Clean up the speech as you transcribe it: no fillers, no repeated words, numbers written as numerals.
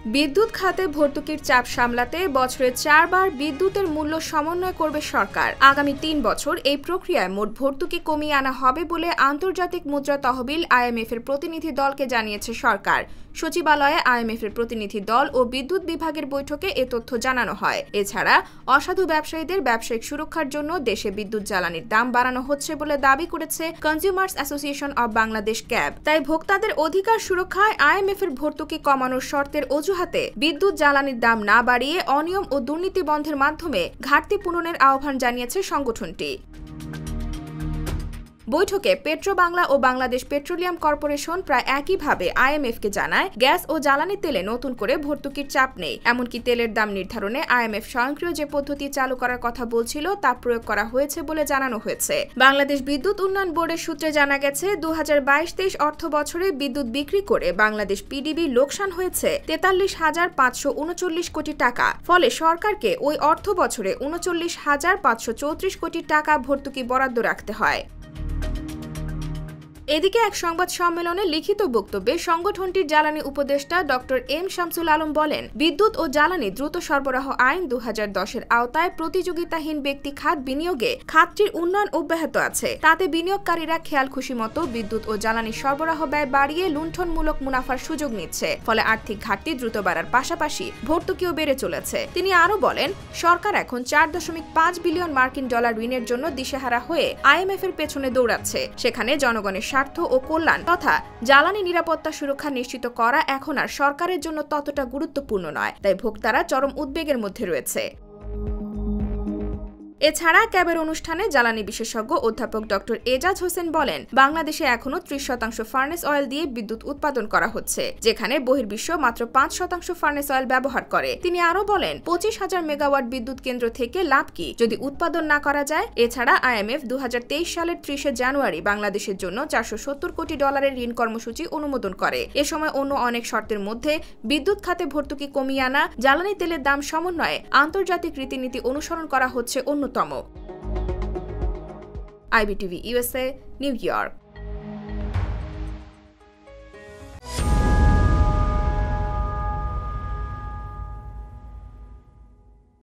বিদ্যুৎ খাতে ভর্তুকির চাপ সামলাতে বছরে 4 বার বিদ্যুতের মূল্য সমন্বয় করবে সরকার। আগামী 3 বছর এই প্রক্রিয়ায় মোট ভর্তুকি কমিয়ে আনা হবে বলে আন্তর্জাতিক মুদ্রা তহবিল IMF এর প্রতিনিধি দলকে জানিয়েছে সরকার। সচিবালয়ে IMF এর প্রতিনিধি দল ও বিদ্যুৎ বিভাগের বৈঠকে এ তথ্য জানানো হয়। এছাড়া অসাধু ব্যবসায়ীদের ব্যবসায়িক সুরক্ষার জন্য দেশে বিদ্যুৎ জ্বালানির দাম বাড়ানো হচ্ছে বলে দাবি করেছে consumers association of Bangladesh cab. তাই ভোক্তাদের অধিকার সুরক্ষায় IMF এর ভর্তুকি কমানোর শর্তের অজুহাতে বিদ্যুৎ জ্বালানির দাম না বাড়িয়ে অনিয়ম ও দুর্নীতি বন্ধের মাধ্যমে ঘাটতি পূরণের আহ্বান জানিয়েছে সংগঠনটি। বৈঠকে পেট্রোবাংলা ও বাংলাদেশ পেট্রোলিয়াম কর্পোরেশন প্রায় একইভাবে IMF-কে জানায়, গ্যাস ও জ্বালানি তেলে নতুন করে ভর্তুকির চাপ নেই। এমনকি তেলের দাম নির্ধারণে IMF স্বয়ংক্রিয় যে পদ্ধতি চালু করার কথা বলছিল তা প্রয়োগ করা হয়েছে বলে জানানো হয়েছে। বাংলাদেশ বিদ্যুৎ উন্নয়ন বোর্ডের সূত্রে জানা গেছে, 2022-23 অর্থ বছরে বিদ্যুৎ বিক্রি করে বাংলাদেশ PDB লোকসান হয়েছে 43,539 কোটি টাকা। ফলে সরকারকে ওই অর্থ বছরে 39,534 কোটি টাকা ভর্তুকি বরাদ্দ রাখতে হয়। এদিকে এক সংবাদ সম্মেলনে লিখিত বক্তব্যে সংগঠনটির জ্বালানি উপদেষ্টা ড.এম শামসুল আলম বলেন, বিদ্যুৎ ও জ্বালানি দ্রুত সরবরাহ আইন 2010-এর আওতায় প্রতিযোগিতাহীন ব্যক্তি খাত বিনিয়োগে খাতটির উন্নয়ন অব্যাহত আছে। তাতে বিনিয়োগকারীরা খেয়াল খুশি মতো বিদ্যুৎ ও জ্বালানি সরবরাহ ব্যয় বাড়িয়ে লুণ্ঠনমূলক মুনাফার সুযোগ নিচ্ছে। ফলে আর্থিক ঘাটতি দ্রুত বাড়ার পাশাপাশি ভর্তুকিও বেড়ে চলেছে। তিনি আরও বলেন, সরকার এখন 4.5 বিলিয়ন মার্কিন ডলার ঋণের জন্য দিশেহারা হয়ে IMF এর পেছনে দৌড়াচ্ছে। সেখানে জনগণের স্বার্থ ও কল্যাণ তথা জ্বালানি নিরাপত্তা সুরক্ষা নিশ্চিত করা এখন আর সরকারের জন্য ততটা গুরুত্বপূর্ণ নয়। তাই ভোক্তারা চরম উদ্বেগের মধ্যে রয়েছে। এছাড়া ক্যাবের অনুষ্ঠানে জ্বালানি বিশেষজ্ঞ অধ্যাপক ড. এজাজ হোসেন বলেন, বাংলাদেশে এখনো 30% ফার্নেস অয়েল দিয়ে বিদ্যুৎ উৎপাদন করা হচ্ছে, যেখানে বহির্বিশ্ব মাত্র 5% ফার্নেস অয়েল ব্যবহার করে। তিনি আরও বলেন, 25,000 মেগাওয়াট বিদ্যুৎ কেন্দ্র থেকে লাভ কি যদি উৎপাদন না করা যায়। এছাড়া IMF 2023 সালের 30 জানুয়ারি বাংলাদেশের জন্য 470 কোটি ডলারের ঋণ কর্মসূচি অনুমোদন করে। এ সময় অন্য অনেক শর্তের মধ্যে বিদ্যুৎ খাতে ভর্তুকি কমিয়ে আনা, জ্বালানি তেলের দাম সমন্বয়ে আন্তর্জাতিক রীতিনীতি অনুসরণ করা হচ্ছে অন্যতম। IBTV USA, new York.